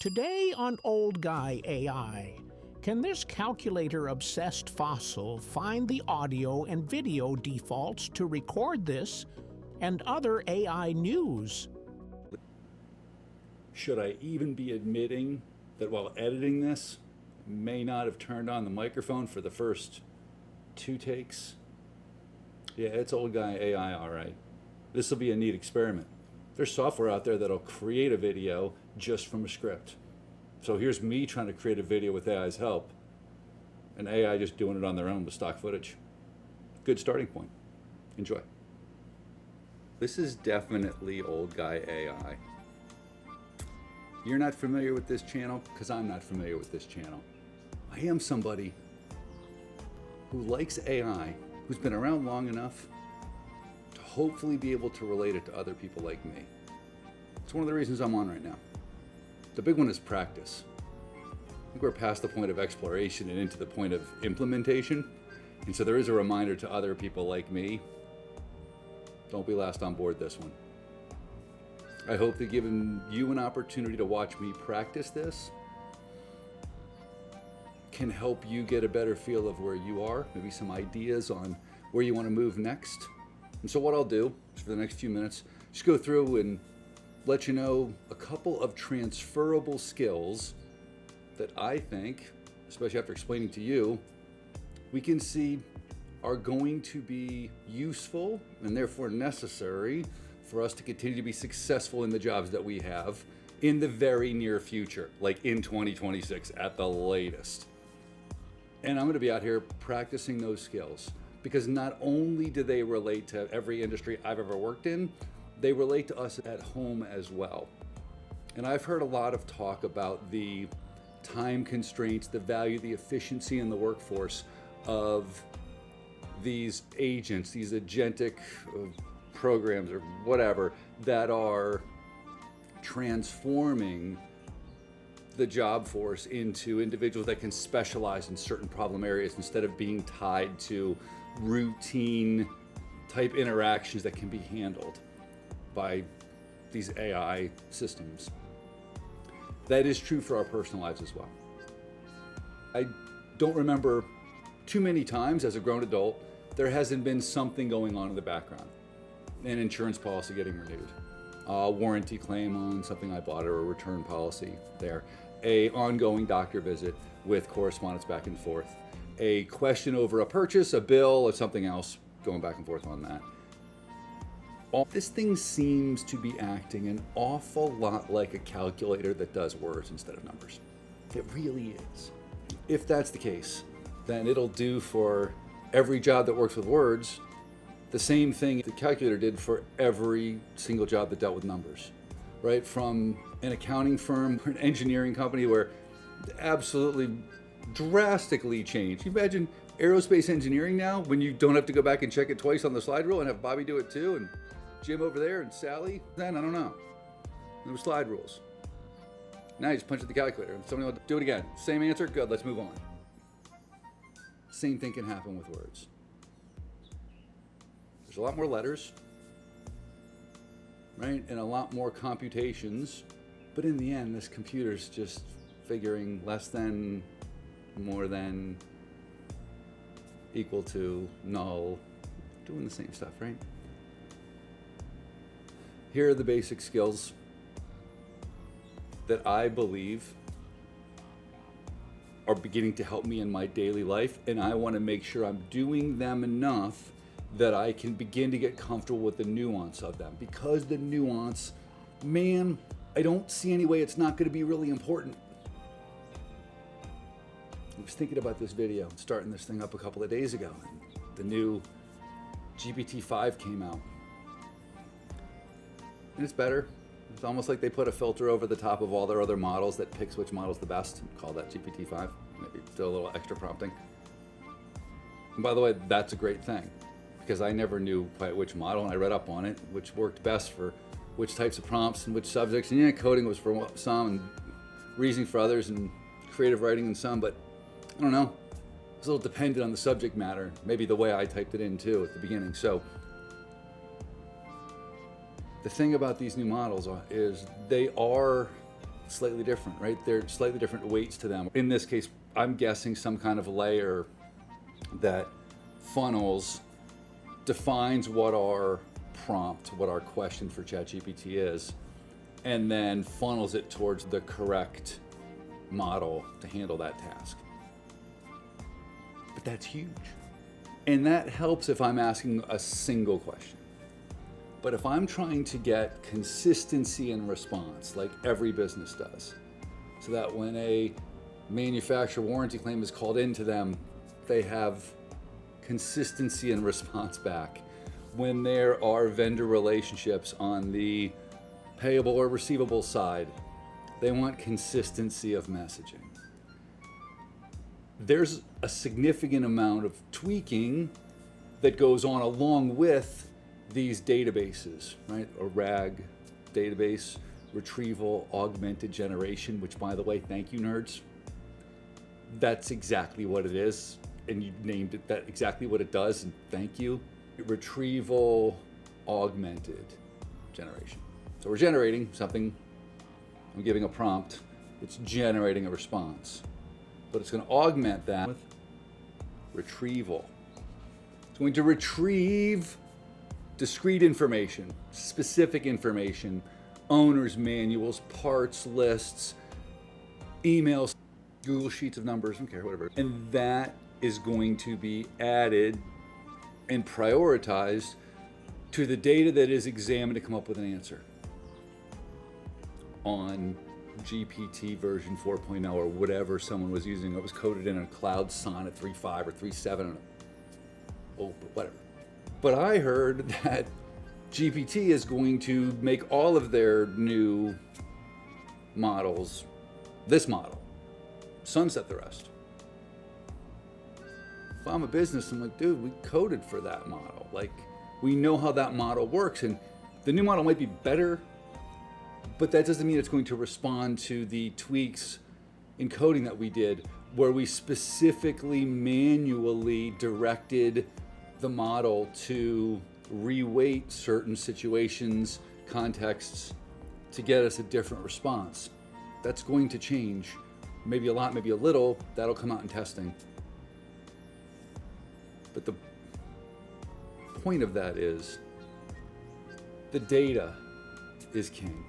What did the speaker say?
Today on Old Guy AI, can this calculator-obsessed fossil find the audio and video defaults to record this and other AI news? Should I even be admitting that while editing this, I may not have turned on the microphone for the first 2 takes? Yeah, it's Old Guy AI, all right. This will be a neat experiment. There's software out there that'll create a video just from a script. So here's me trying to create a video with AI's help, and AI just doing it on their own with stock footage. Good starting point. Enjoy. This is definitely Old Guy AI. You're not familiar with this channel because I'm not familiar with this channel. I am somebody who likes AI, who's been around long enough to hopefully be able to relate it to other people like me. It's one of the reasons I'm on right now. The big one is practice. I think we're past the point of exploration and into the point of implementation. And so there is a reminder to other people like me, don't be last on board this one. I hope that giving you an opportunity to watch me practice this can help you get a better feel of where you are, maybe some ideas on where you want to move next. And so what I'll do for the next few minutes, just go through and let you know a couple of transferable skills that I think, especially after explaining to you, we can see are going to be useful and therefore necessary for us to continue to be successful in the jobs that we have in the very near future, like in 2026 at the latest. And I'm going to be out here practicing those skills because not only do they relate to every industry I've ever worked in, they relate to us at home as well. And I've heard a lot of talk about the time constraints, the value, the efficiency in the workforce of these agents, these agentic programs or whatever that are transforming the job force into individuals that can specialize in certain problem areas instead of being tied to routine type interactions that can be handled by these AI systems. That is true for our personal lives as well. I don't remember too many times as a grown adult there hasn't been something going on in the background. An insurance policy getting renewed, a warranty claim on something I bought, or a return policy there, a ongoing doctor visit with correspondence back and forth, a question over a purchase, a bill, or something else going back and forth on that. This thing seems to be acting an awful lot like a calculator that does words instead of numbers. It really is. If that's the case, then it'll do for every job that works with words the same thing the calculator did for every single job that dealt with numbers, right? From an accounting firm or an engineering company where absolutely drastically changed. You imagine aerospace engineering now when you don't have to go back and check it twice on the slide rule and have Bobby do it too, and Jim over there and Sally, then I don't know. There were slide rules. Now you just punch at the calculator and somebody will do it again. Same answer, good, let's move on. Same thing can happen with words. There's a lot more letters, right? And a lot more computations. But in the end, this computer's just figuring less than, more than, equal to, null, doing the same stuff, right? Here are the basic skills that I believe are beginning to help me in my daily life, and I want to make sure I'm doing them enough that I can begin to get comfortable with the nuance of them. Because the nuance, man, I don't see any way it's not going to be really important. I was thinking about this video, starting this thing up a couple of days ago, and the new GPT-5 came out. And it's better. It's almost like they put a filter over the top of all their other models that picks which model's the best. Call that GPT-5. Maybe do a little extra prompting. And by the way, that's a great thing because I never knew quite which model, and I read up on it, which worked best for which types of prompts and which subjects. And yeah, coding was for some, and reasoning for others, and creative writing in some, but I don't know. It's a little dependent on the subject matter, maybe the way I typed it in too at the beginning. So the thing about these new models is they are slightly different, right? They're slightly different weights to them. In this case, I'm guessing some kind of layer that funnels, defines what our prompt, what our question for ChatGPT is, and then funnels it towards the correct model to handle that task. But that's huge. And that helps if I'm asking a single question. But if I'm trying to get consistency in response, like every business does, so that when a manufacturer warranty claim is called into them, they have consistency in response back. When there are vendor relationships on the payable or receivable side, they want consistency of messaging. There's a significant amount of tweaking that goes on along with these databases, right? A RAG database, retrieval-augmented generation, which, by the way, thank you, nerds. That's exactly what it is, and you named it that, exactly what it does, and thank you. Retrieval-augmented generation. So we're generating something, I'm giving a prompt, it's generating a response. But it's going to augment that with retrieval. It's going to retrieve discrete information, specific information, owner's manuals, parts lists, emails, Google Sheets of numbers, I don't care, whatever. And that is going to be added and prioritized to the data that is examined to come up with an answer on GPT version 4.0 or whatever someone was using. It was coded in a Cloud Sonnet 3.5 or 3.7, whatever. But I heard that GPT is going to make all of their new models this model, sunset the rest. If I'm a business, I'm like, dude, we coded for that model. Like, we know how that model works, and the new model might be better, but that doesn't mean it's going to respond to the tweaks in coding that we did, where we specifically manually directed the model to reweight certain situations, contexts, to get us a different response. That's going to change. Maybe a lot, maybe a little. That'll come out in testing. But the point of that is the data is king.